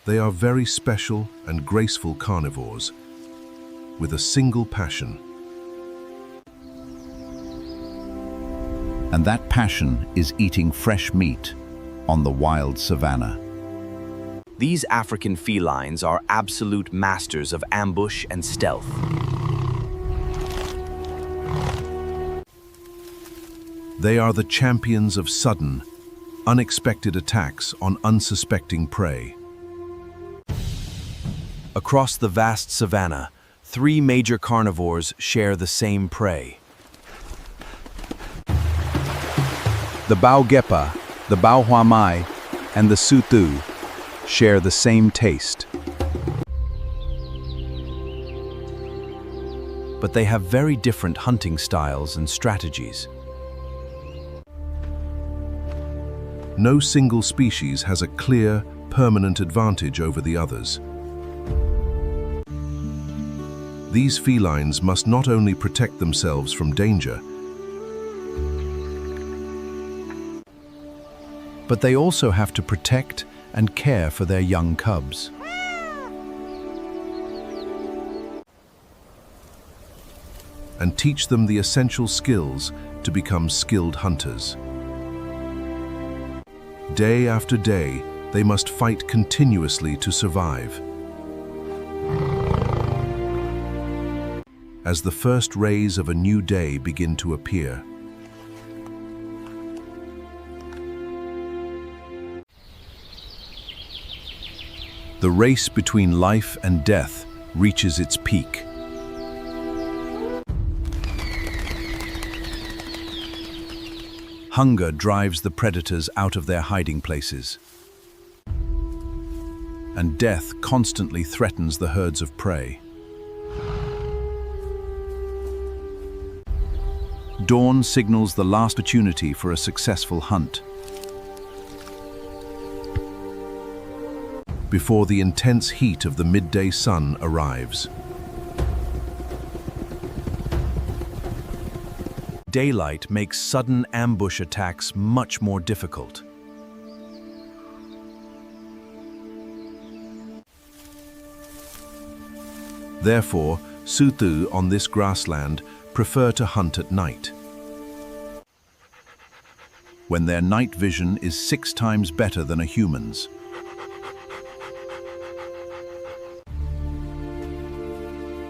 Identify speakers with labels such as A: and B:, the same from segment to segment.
A: They are very special and graceful carnivores with a single passion.
B: And that passion is eating fresh meat on the wild savanna.
C: These African felines are absolute masters of ambush and stealth.
A: They are the champions of sudden, unexpected attacks on unsuspecting prey.
C: Across the vast savanna, 3 major carnivores share the same prey.
D: The bao-gepa, the bao-huamai, and the suthu share the same taste.
C: But they have very different hunting styles and strategies.
A: No single species has a clear, permanent advantage over the others. These felines must not only protect themselves from danger,
D: but they also have to protect and care for their young cubs.
A: and teach them the essential skills to become skilled hunters. Day after day, they must fight continuously to survive. As the first rays of a new day begin to appear, the race between life and death reaches its peak. Hunger drives the predators out of their hiding places, and death constantly threatens the herds of prey. Dawn signals the last opportunity for a successful hunt. Before the intense heat of the midday sun arrives. Daylight makes sudden ambush attacks much more difficult. Therefore, Suthu on this grassland prefer to hunt at night, when their night vision is 6 times better than a human's.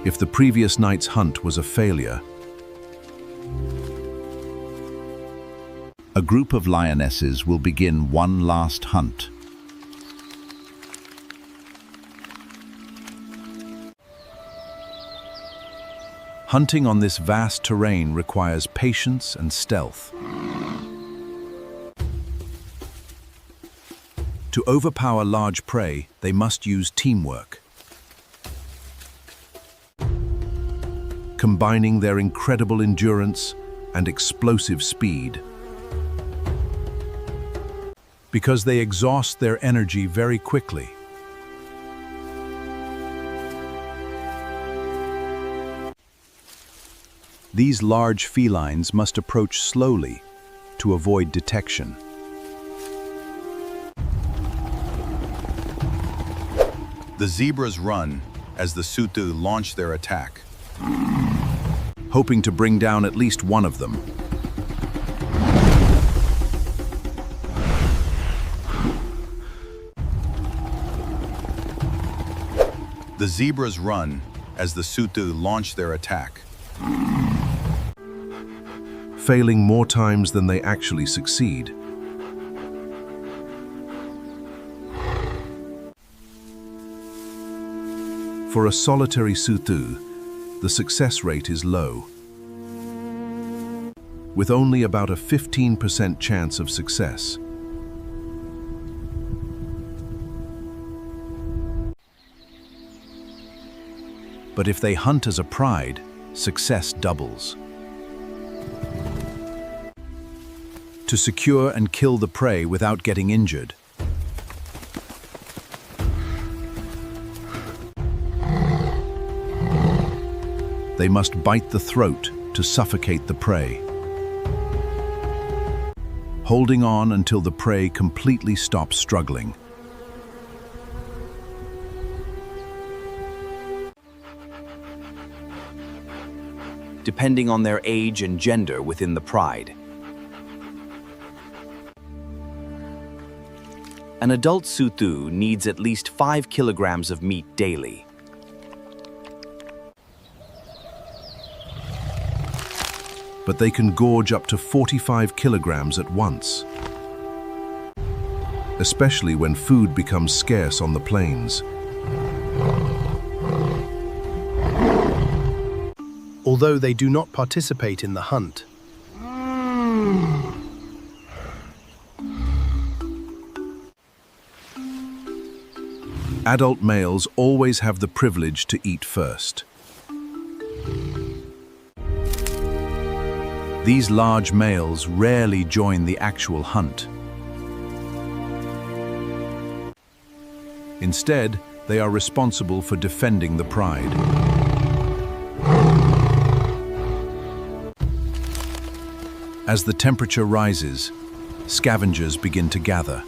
A: If the previous night's hunt was a failure, a group of lionesses will begin one last hunt. Hunting on this vast terrain requires patience and stealth. To overpower large prey, they must use teamwork, combining their incredible endurance and explosive speed. Because they exhaust their energy very quickly. These large felines must approach slowly to avoid detection.
B: The zebras run as the Suthu launch their attack,
A: hoping to bring down at least one of them.
B: The zebras run as the Suthu launch their attack,
A: failing more times than they actually succeed. For a solitary Suthu, the success rate is low, with only about a 15% chance of success. But if they hunt as a pride, success doubles. To secure and kill the prey without getting injured, they must bite the throat to suffocate the prey, holding on until the prey completely stops struggling.
C: depending on their age and gender within the pride. An adult Suthu needs at least 5 kilograms of meat daily.
A: But they can gorge up to 45 kilograms at once, especially when food becomes scarce on the plains.
E: Although they do not participate in the hunt,
A: adult males always have the privilege to eat first. These large males rarely join the actual hunt. Instead, they are responsible for defending the pride. As the temperature rises, scavengers begin to gather,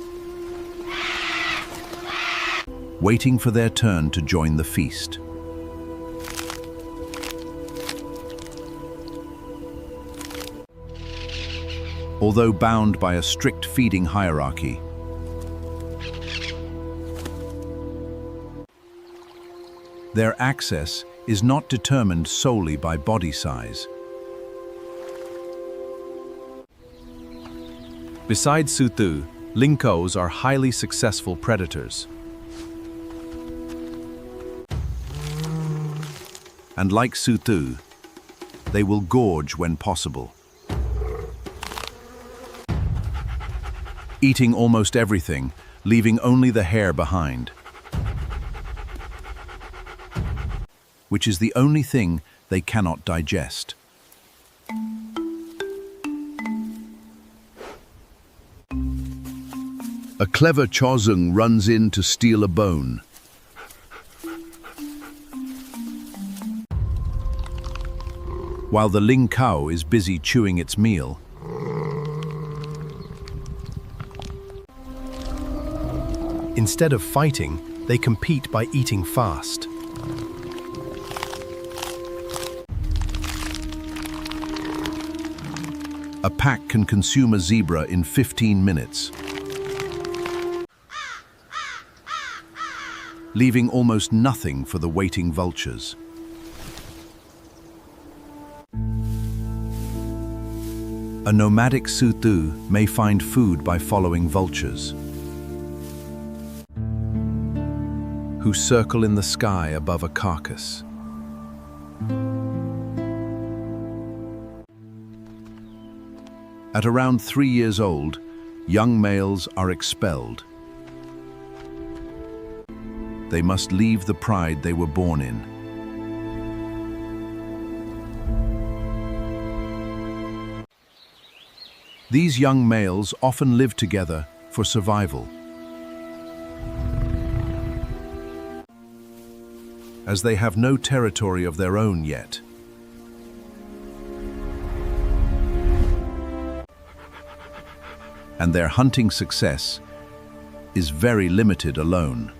A: waiting for their turn to join the feast. Although bound by a strict feeding hierarchy, their access is not determined solely by body size. Besides Suthu, Linkos are highly successful predators. And like Suthu, they will gorge when possible, eating almost everything, leaving only the hair behind, which is the only thing they cannot digest. A clever Chozung runs in to steal a bone. While the Ling cow is busy chewing its meal,
E: instead of fighting, they compete by eating fast.
A: a pack can consume a zebra in 15 minutes, leaving almost nothing for the waiting vultures. A nomadic Suthu may find food by following vultures, who circle in the sky above a carcass. At around 3 years old, young males are expelled. They must leave the pride they were born in. These young males often live together for survival, as they have no territory of their own yet. And their hunting success is very limited alone.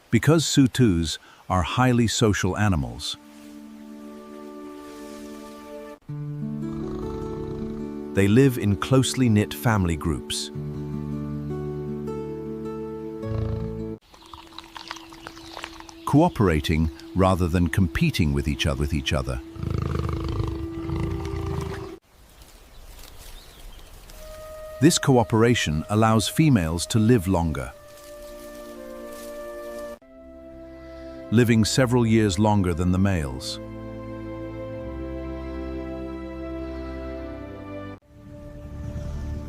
A: Because Sutus are highly social animals, they live in closely knit family groups. Cooperating rather than competing with each other. This cooperation allows females to live longer, living several years longer than the males.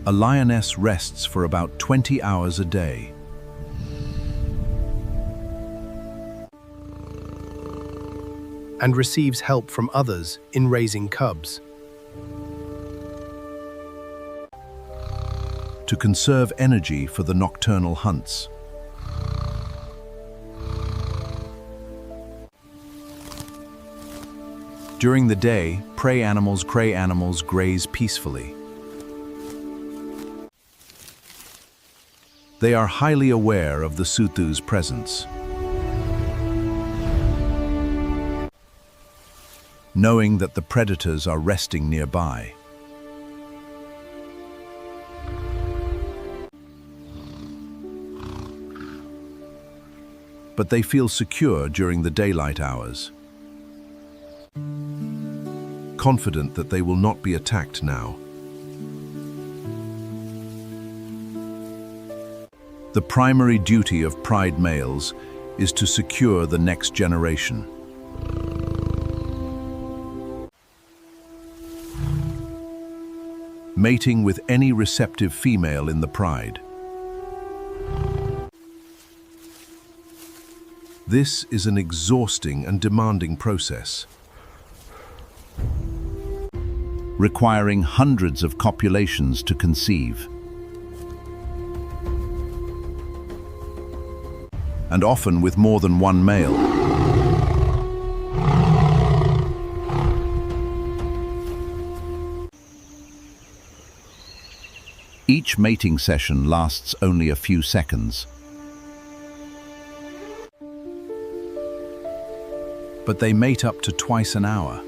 A: A lioness rests for about 20 hours a day.
E: And receives help from others in raising cubs.
A: To conserve energy for the nocturnal hunts. During the day, prey animals graze peacefully. They are highly aware of the Suthu's presence. knowing that the predators are resting nearby. But they feel secure during the daylight hours, confident that they will not be attacked now. The primary duty of pride males is to secure the next generation. Mating with any receptive female in the pride. This is an exhausting and demanding process, requiring hundreds of copulations to conceive, and often with more than one male. Each mating session lasts only a few seconds. But they mate up to twice an hour.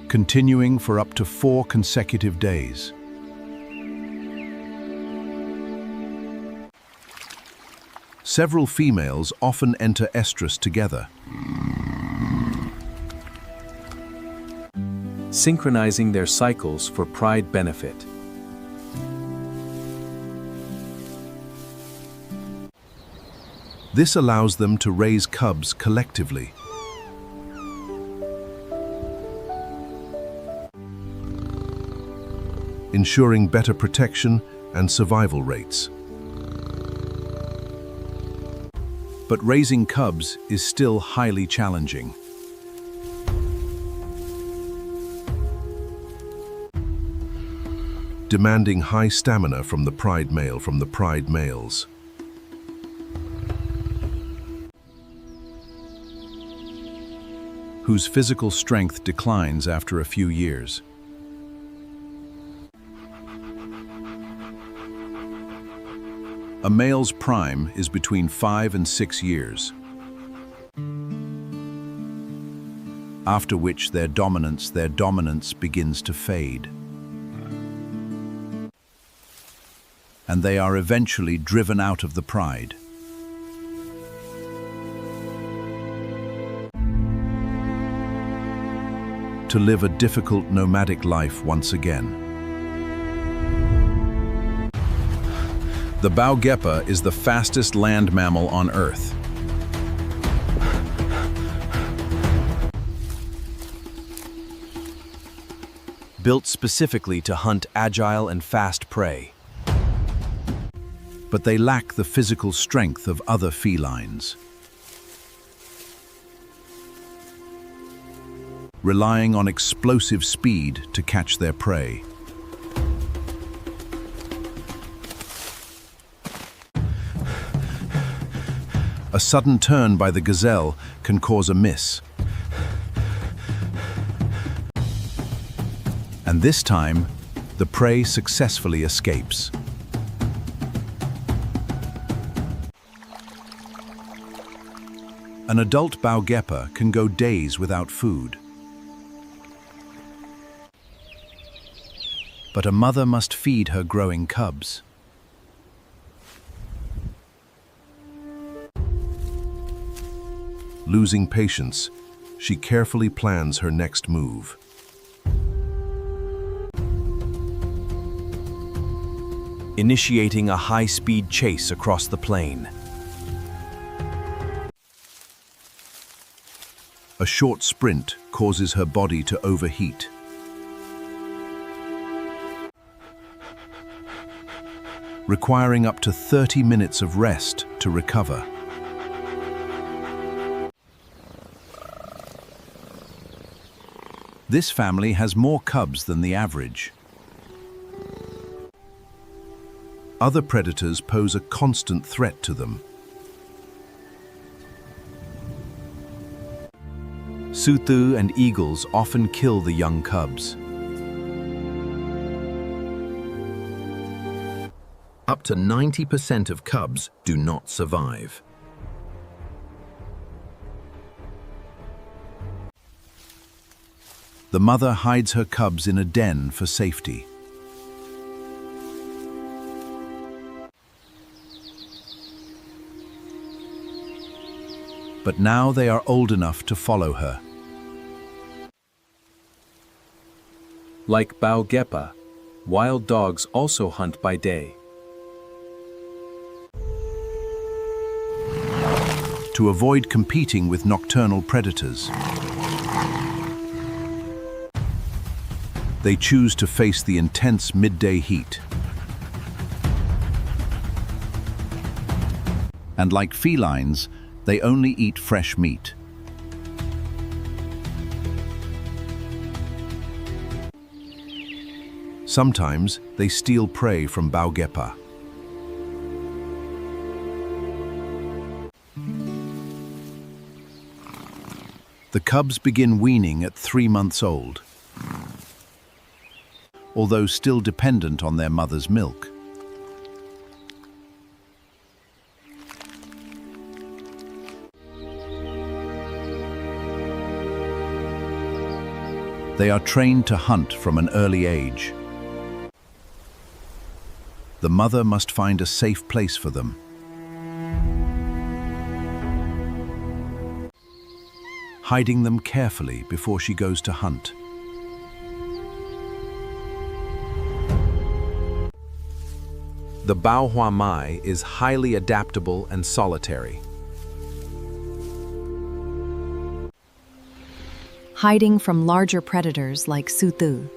A: Continuing for up to 4 consecutive days. Several females often enter estrus together,
F: synchronizing their cycles for pride benefit.
A: This allows them to raise cubs collectively. Ensuring better protection and survival rates. But raising cubs is still highly challenging. Demanding high stamina from the pride males. Whose physical strength declines after a few years. A male's prime is between 5 and 6 years, after which their dominance begins to fade. And they are eventually driven out of the pride. To live a difficult nomadic life once again. The baugepa is the fastest land mammal on Earth.
C: Built specifically to hunt agile and fast prey.
A: But they lack the physical strength of other felines. Relying on explosive speed to catch their prey. A sudden turn by the gazelle can cause a miss. And this time, the prey successfully escapes. An adult baugepa can go days without food. But a mother must feed her growing cubs. Losing patience, she carefully plans her next move.
C: Initiating a high-speed chase across the plain.
A: A short sprint causes her body to overheat. Requiring up to 30 minutes of rest to recover. This family has more cubs than the average. Other predators pose a constant threat to them. Suthu and eagles often kill the young cubs. Up to 90% of cubs do not survive. The mother hides her cubs in a den for safety. But now they are old enough to follow her.
F: Like Baugepa, wild dogs also hunt by day.
A: To avoid competing with nocturnal predators, they choose to face the intense midday heat. And like felines, they only eat fresh meat. Sometimes they steal prey from Baugepa. The cubs begin weaning at 3 months old, although still dependent on their mother's milk. They are trained to hunt from an early age. The mother must find a safe place for them. Hiding them carefully before she goes to hunt.
D: The Bauhuamai is highly adaptable and solitary.
G: Hiding from larger predators like cheetahs.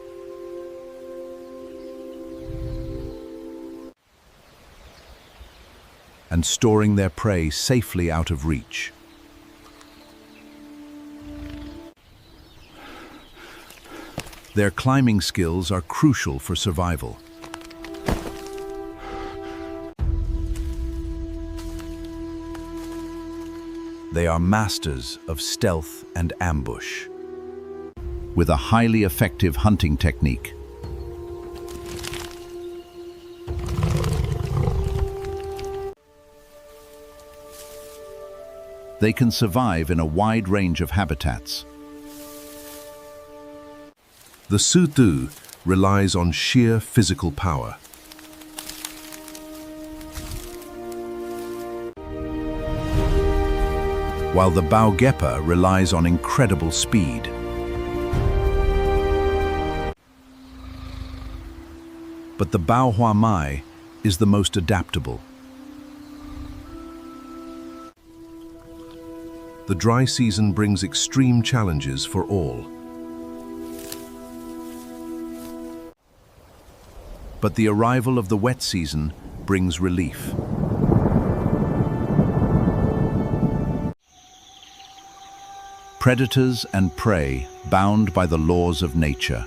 A: And storing their prey safely out of reach. Their climbing skills are crucial for survival. They are masters of stealth and ambush, with a highly effective hunting technique. They can survive in a wide range of habitats. The cheetah relies on sheer physical power. While the Baugepa relies on incredible speed. But the Bauhuamai is the most adaptable. The dry season brings extreme challenges for all. But the arrival of the wet season brings relief. Predators and prey bound by the laws of nature.